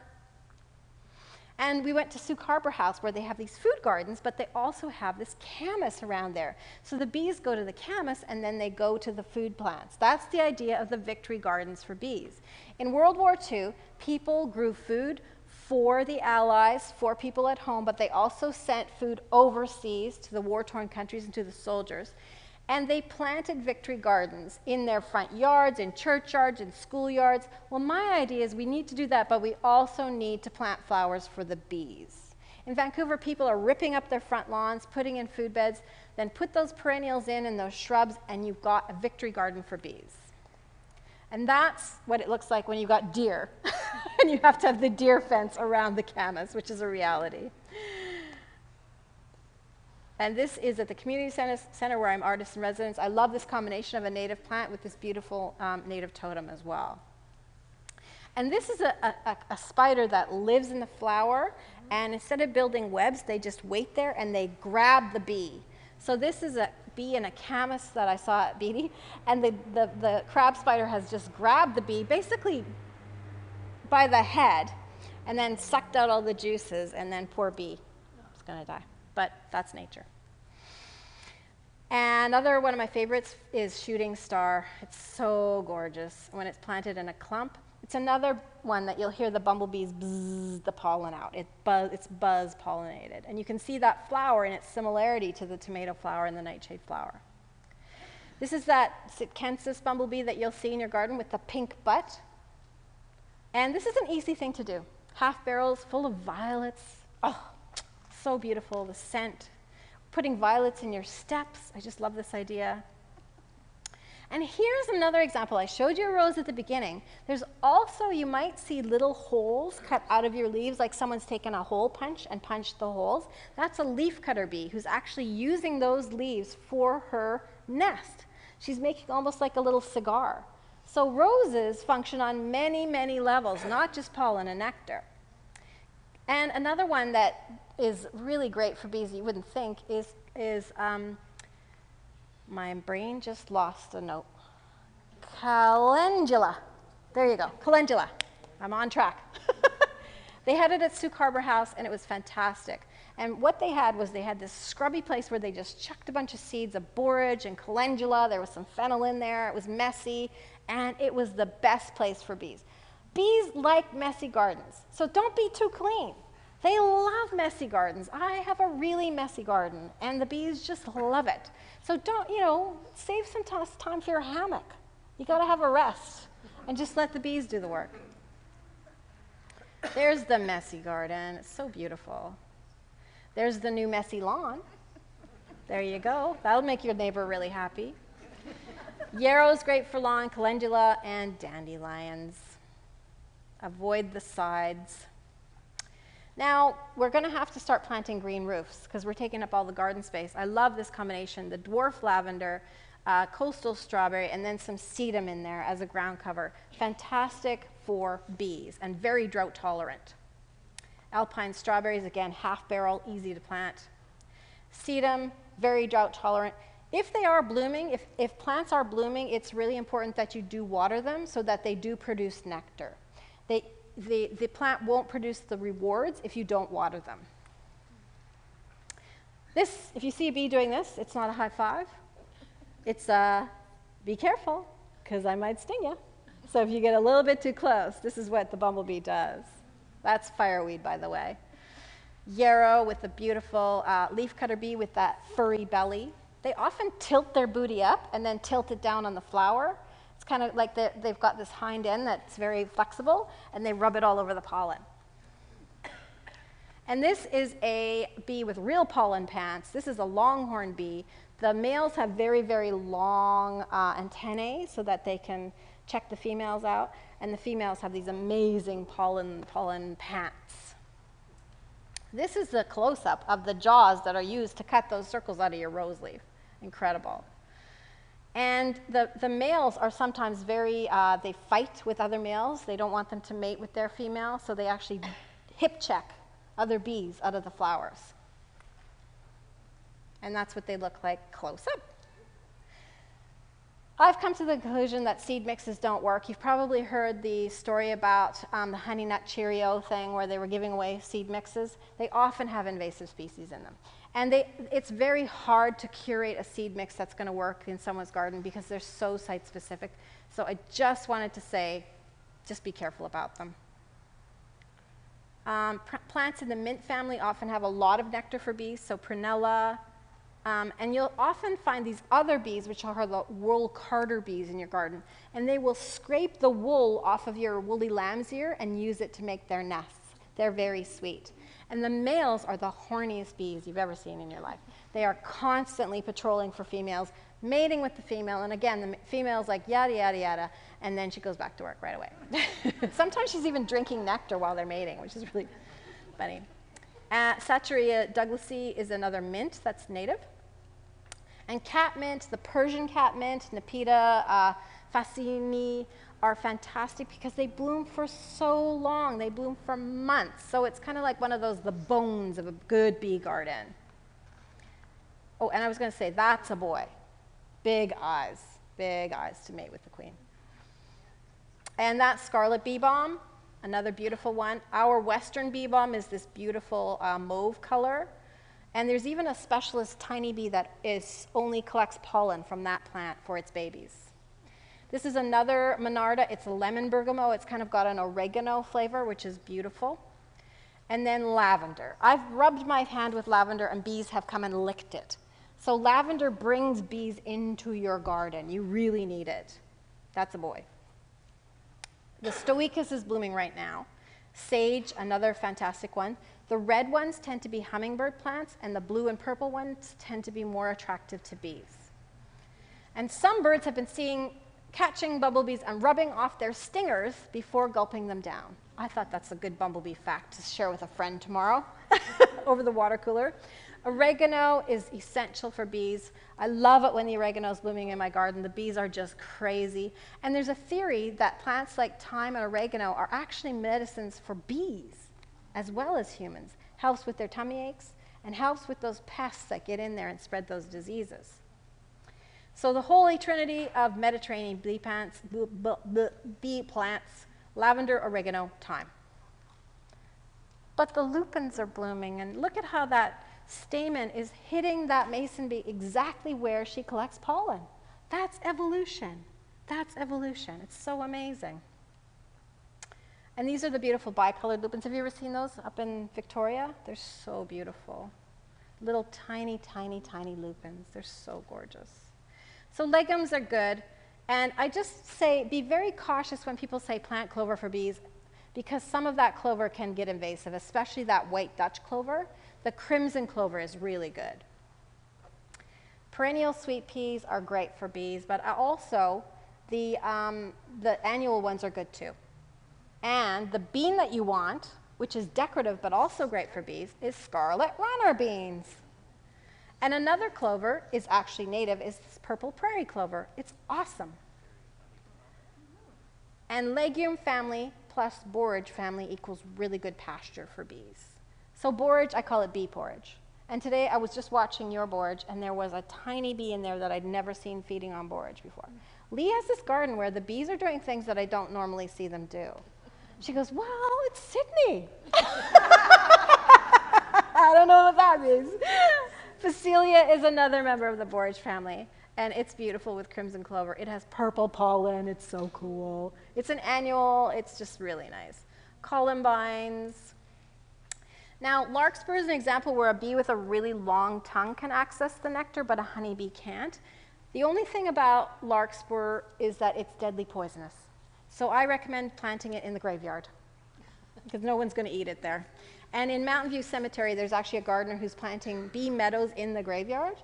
And we went to Sioux Harbor House, where they have these food gardens, but they also have this camas around there. So the bees go to the camas, and then they go to the food plants. That's the idea of the Victory Gardens for bees. In World War II, people grew food for the Allies, for people at home, but they also sent food overseas to the war-torn countries and to the soldiers. And they planted Victory Gardens in their front yards, in churchyards, in schoolyards. Well, my idea is we need to do that, but we also need to plant flowers for the bees. In Vancouver, people are ripping up their front lawns, putting in food beds, then put those perennials in those shrubs, and you've got a Victory Garden for bees. And that's what it looks like when you've got deer. And you have to have the deer fence around the camas, which is a reality. And this is at the community center where I'm artist in residence. I love this combination of a native plant with this beautiful native totem as well. And this is a spider that lives in the flower, and instead of building webs, they just wait there and they grab the bee. So this is a bee in a camas that I saw at Beatty, and the crab spider has just grabbed the bee, basically by the head, and then sucked out all the juices, and then poor bee is going to die. But that's nature. And another one of my favorites is shooting star. It's so gorgeous when it's planted in a clump. It's another one that you'll hear the bumblebees buzz the pollen out. It's buzz pollinated. And you can see that flower in its similarity to the tomato flower and the nightshade flower. This is that Sitkensis bumblebee that you'll see in your garden with the pink butt. And this is an easy thing to do. Half barrels full of violets. Oh, so beautiful, the scent. Putting violets in your steps. I just love this idea. And here's another example. I showed you a rose at the beginning. There's also, you might see little holes cut out of your leaves, like someone's taken a hole punch and punched the holes. That's a leafcutter bee who's actually using those leaves for her nest. She's making almost like a little cigar. So roses function on many, many levels, not just pollen and nectar. And another one that is really great for bees, you wouldn't think, is my brain just lost a note. Calendula. There you go, calendula. I'm on track. They had it at Sioux Harbor House, and it was fantastic. And what they had was they had this scrubby place where they just chucked a bunch of seeds of borage and calendula. There was some fennel in there. It was messy, and it was the best place for bees. Bees like messy gardens, so don't be too clean. They love messy gardens. I have a really messy garden, and the bees just love it. So don't, save some time for your hammock. You got to have a rest, and just let the bees do the work. There's the messy garden. It's so beautiful. There's the new messy lawn. There you go. That'll make your neighbor really happy. Yarrow's great for lawn, calendula, and dandelions. Avoid the sides. Now, we're going to have to start planting green roofs because we're taking up all the garden space. I love this combination, the dwarf lavender, coastal strawberry, and then some sedum in there as a ground cover. Fantastic for bees and very drought tolerant. Alpine strawberries, again, half barrel, easy to plant. Sedum, very drought tolerant. If they are blooming, if plants are blooming, it's really important that you do water them so that they do produce nectar. The plant won't produce the rewards if you don't water them. This, if you see a bee doing this, it's not a high five. It's be careful, because I might sting you. So if you get a little bit too close, this is what the bumblebee does. That's fireweed, by the way. Yarrow with the beautiful leafcutter bee with that furry belly. They often tilt their booty up and then tilt it down on the flower. It's kind of like they've got this hind end that's very flexible, and they rub it all over the pollen. And this is a bee with real pollen pants. This is a longhorn bee. The males have very, very long antennae so that they can check the females out, and the females have these amazing pollen pants. This is the close-up of the jaws that are used to cut those circles out of your rose leaf. Incredible. And the males are sometimes very, they fight with other males. They don't want them to mate with their female, so they actually hip check other bees out of the flowers. And that's what they look like close up. I've come to the conclusion that seed mixes don't work. You've probably heard the story about the Honey Nut Cheerio thing where they were giving away seed mixes. They often have invasive species in them. And it's very hard to curate a seed mix that's going to work in someone's garden because they're so site-specific. So I just wanted to say, just be careful about them. Plants in the mint family often have a lot of nectar for bees, so prunella. And you'll often find these other bees, which are the wool carder bees in your garden, and they will scrape the wool off of your woolly lamb's ear and use it to make their nests. They're very sweet. And the males are the horniest bees you've ever seen in your life. They are constantly patrolling for females, mating with the female, and again, the female's like yada, yada, yada, and then she goes back to work right away. Sometimes she's even drinking nectar while they're mating, which is really funny. Satyria douglasii is another mint that's native. And catmint, the Persian catmint, Nepeta fascini, are fantastic because they bloom for so long. They bloom for months. So it's kind of like one of those, the bones of a good bee garden. Oh, and I was going to say, that's a boy. Big eyes to mate with the queen. And that's scarlet bee balm, another beautiful one. Our western bee balm is this beautiful mauve color. And there's even a specialist tiny bee that only collects pollen from that plant for its babies. This is another Monarda. It's a lemon bergamot. It's kind of got an oregano flavor, which is beautiful. And then lavender. I've rubbed my hand with lavender, and bees have come and licked it. So lavender brings bees into your garden. You really need it. That's a boy. The Stoicus is blooming right now. Sage, another fantastic one. The red ones tend to be hummingbird plants, and the blue and purple ones tend to be more attractive to bees. And some birds have been catching bumblebees and rubbing off their stingers before gulping them down. I thought that's a good bumblebee fact to share with a friend tomorrow over the water cooler. Oregano is essential for bees. I love it when the oregano is blooming in my garden. The bees are just crazy. And there's a theory that plants like thyme and oregano are actually medicines for bees as well as humans. Helps with their tummy aches and helps with those pests that get in there and spread those diseases. So the holy trinity of Mediterranean bee plants, lavender, oregano, thyme. But the lupins are blooming, and look at how that stamen is hitting that mason bee exactly where she collects pollen. That's evolution. That's evolution. It's so amazing. And these are the beautiful bicolored lupins. Have you ever seen those up in Victoria? They're so beautiful. Little tiny, tiny, tiny lupins. They're so gorgeous. So legumes are good. And I just say, be very cautious when people say plant clover for bees, because some of that clover can get invasive, especially that white Dutch clover. The crimson clover is really good. Perennial sweet peas are great for bees, but also the annual ones are good too. And the bean that you want, which is decorative but also great for bees, is scarlet runner beans. And another clover is actually native, is this purple prairie clover. It's awesome. And legume family plus borage family equals really good pasture for bees. So borage, I call it bee porridge. And today I was just watching your borage, and there was a tiny bee in there that I'd never seen feeding on borage before. Lee has this garden where the bees are doing things that I don't normally see them do. She goes, wow, it's Sydney. I don't know what that means. Phacelia is another member of the borage family, and it's beautiful with crimson clover. It has purple pollen. It's so cool. It's an annual. It's just really nice. Columbines. Now, larkspur is an example where a bee with a really long tongue can access the nectar, but a honeybee can't. The only thing about larkspur is that it's deadly poisonous. So I recommend planting it in the graveyard, because no one's going to eat it there. And in Mountain View Cemetery, there's actually a gardener who's planting bee meadows in the graveyard,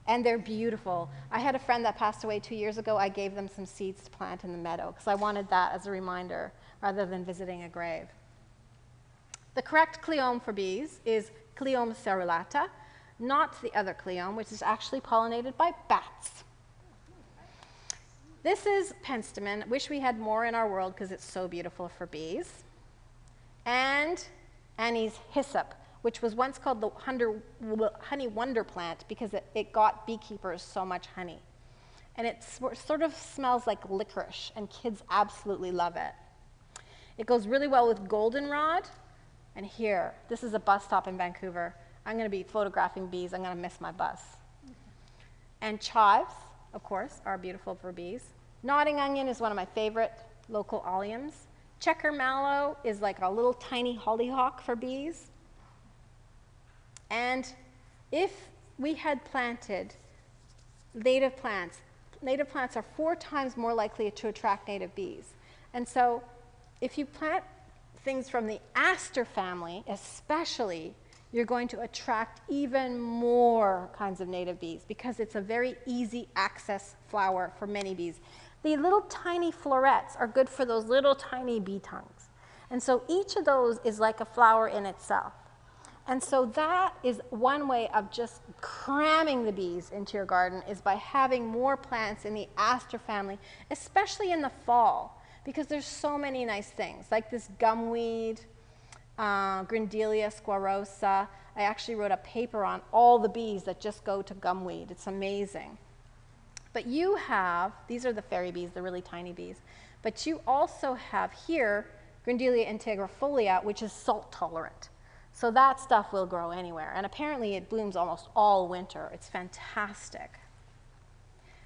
and they're beautiful. I had a friend that passed away 2 years ago. I gave them some seeds to plant in the meadow, because I wanted that as a reminder rather than visiting a grave. The correct cleome for bees is Cleome cerulata, not the other cleome, which is actually pollinated by bats. This is penstemon. Wish we had more in our world because it's so beautiful for bees. And Annie's hyssop, which was once called the honey wonder plant because it got beekeepers so much honey. And it sort of smells like licorice, and kids absolutely love it. It goes really well with goldenrod. And here, this is a bus stop in Vancouver. I'm going to be photographing bees. I'm going to miss my bus. And chives, of course, are beautiful for bees. Nodding onion is one of my favorite local alliums. Checker mallow is like a little tiny hollyhock for bees. And if we had planted native plants are 4 times more likely to attract native bees. And so if you plant things from the aster family, especially, you're going to attract even more kinds of native bees because it's a very easy access flower for many bees. The little tiny florets are good for those little tiny bee tongues. And so each of those is like a flower in itself. And so that is one way of just cramming the bees into your garden, is by having more plants in the aster family, especially in the fall, because there's so many nice things, like this gumweed, Grindelia squarosa. I actually wrote a paper on all the bees that just go to gumweed. It's amazing. But you have, these are the fairy bees, the really tiny bees, but you also have here Grindelia integrifolia, which is salt tolerant. So that stuff will grow anywhere. And apparently it blooms almost all winter. It's fantastic.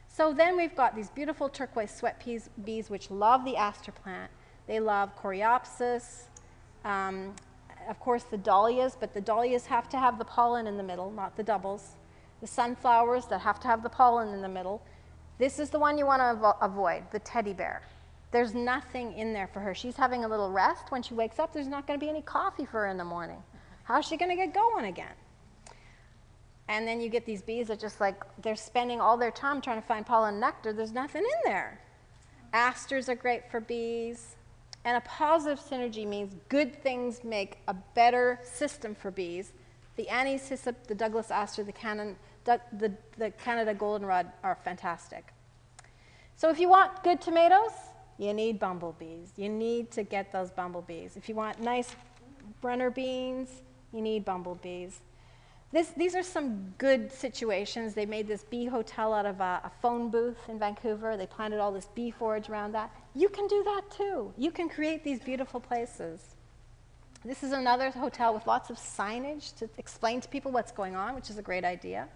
So then we've got these beautiful turquoise sweat bees, which love the aster plant. They love coreopsis, of course the dahlias, but the dahlias have to have the pollen in the middle, not the doubles. The sunflowers that have to have the pollen in the middle. This is the one you want to avoid, the teddy bear. There's nothing in there for her. She's having a little rest. When she wakes up, there's not going to be any coffee for her in the morning. How's she going to get going again? And then you get these bees that just like, they're spending all their time trying to find pollen and nectar. There's nothing in there. Asters are great for bees. And a positive synergy means good things make a better system for bees. The anise hyssop, the Douglas aster, the Canada goldenrod are fantastic. So if you want good tomatoes, you need bumblebees. You need to get those bumblebees. If you want nice Brenner beans, you need bumblebees. These are some good situations. They made this bee hotel out of a phone booth in Vancouver. They planted all this bee forage around that. You can do that too. You can create these beautiful places. This is another hotel with lots of signage to explain to people what's going on, which is a great idea.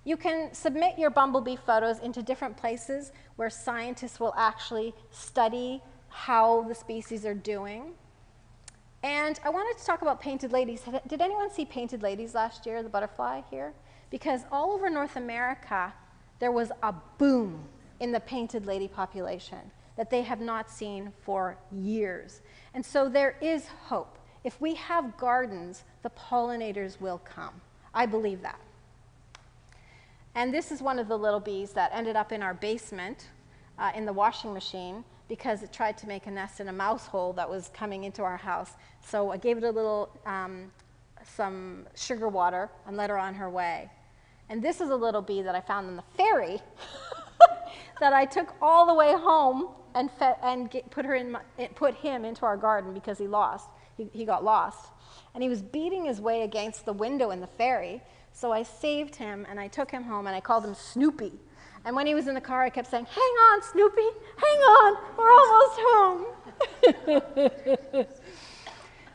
You can submit your bumblebee photos into different places where scientists will actually study how the species are doing. And I wanted to talk about painted ladies. Did anyone see painted ladies last year, the butterfly here? Because all over North America, there was a boom in the painted lady population that they have not seen for years. And so there is hope. If we have gardens, the pollinators will come. I believe that. And this is one of the little bees that ended up in our basement in the washing machine, because it tried to make a nest in a mouse hole that was coming into our house. So I gave it a little, some sugar water and let her on her way. And this is a little bee that I found in the ferry that I took all the way home and put him into our garden because he got lost. And he was beating his way against the window in the ferry. So I saved him and I took him home and I called him Snoopy. And when he was in the car, I kept saying, "Hang on, Snoopy, hang on, we're almost home."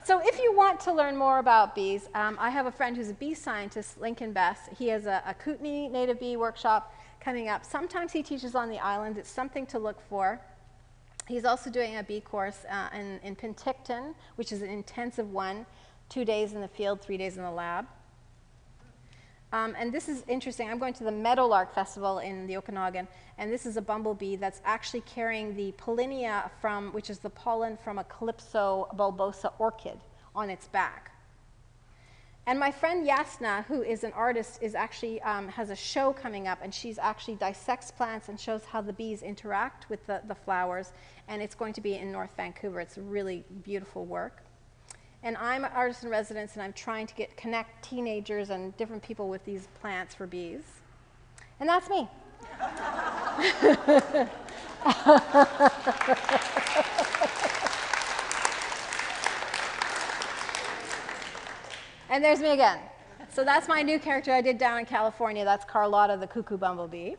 So if you want to learn more about bees, I have a friend who's a bee scientist, Lincoln Bess. He has a Kootenai native bee workshop coming up. Sometimes he teaches on the island. It's something to look for. He's also doing a bee course in Penticton, which is an intensive one, 2 days in the field, 3 days in the lab. And this is interesting. I'm going to the Meadowlark Festival in the Okanagan, and this is a bumblebee that's actually carrying the pollinia which is the pollen from a Calypso bulbosa orchid, on its back. And my friend Yasna, who is an artist, is actually has a show coming up, and she's actually dissects plants and shows how the bees interact with the flowers, and it's going to be in North Vancouver. It's really beautiful work. And I'm an artist in residence, and I'm trying to connect teenagers and different people with these plants for bees. And that's me. And there's me again. So that's my new character I did down in California. That's Carlotta the cuckoo bumblebee.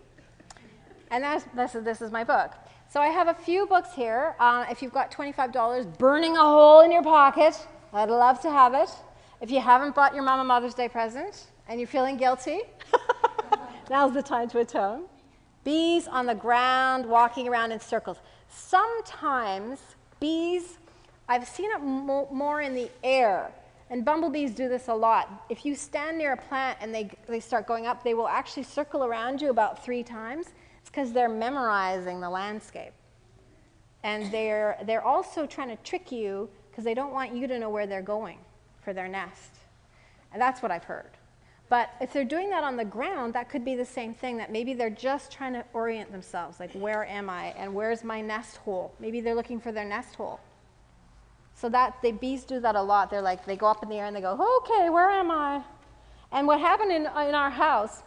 And this is my book. So I have a few books here. If you've got $25 burning a hole in your pocket, I'd love to have it. If you haven't bought your Mama Mother's Day present and you're feeling guilty, now's the time to atone. Bees on the ground, walking around in circles. Sometimes bees, I've seen it more in the air, and bumblebees do this a lot. If you stand near a plant and they start going up, they will actually circle around you about 3 times. It's because they're memorizing the landscape. And they're also trying to trick you because they don't want you to know where they're going for their nest. And that's what I've heard. But if they're doing that on the ground, that could be the same thing, that maybe they're just trying to orient themselves, like, where am I and where's my nest hole? Maybe they're looking for their nest hole. So the bees do that a lot. They're like, they go up in the air and they go, okay, where am I? And what happened in our house,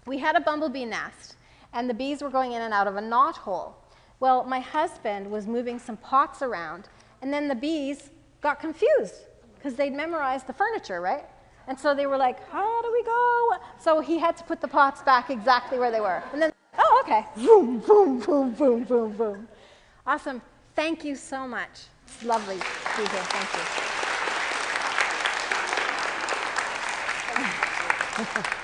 we had a bumblebee nest, and the bees were going in and out of a knothole. Well, my husband was moving some pots around, and then the bees got confused because they'd memorized the furniture, right? And so they were like, how do we go? So he had to put the pots back exactly where they were. And then, oh, okay. Boom, boom, boom, boom, boom, boom. Awesome. Thank you so much. It's lovely to be here. Thank you.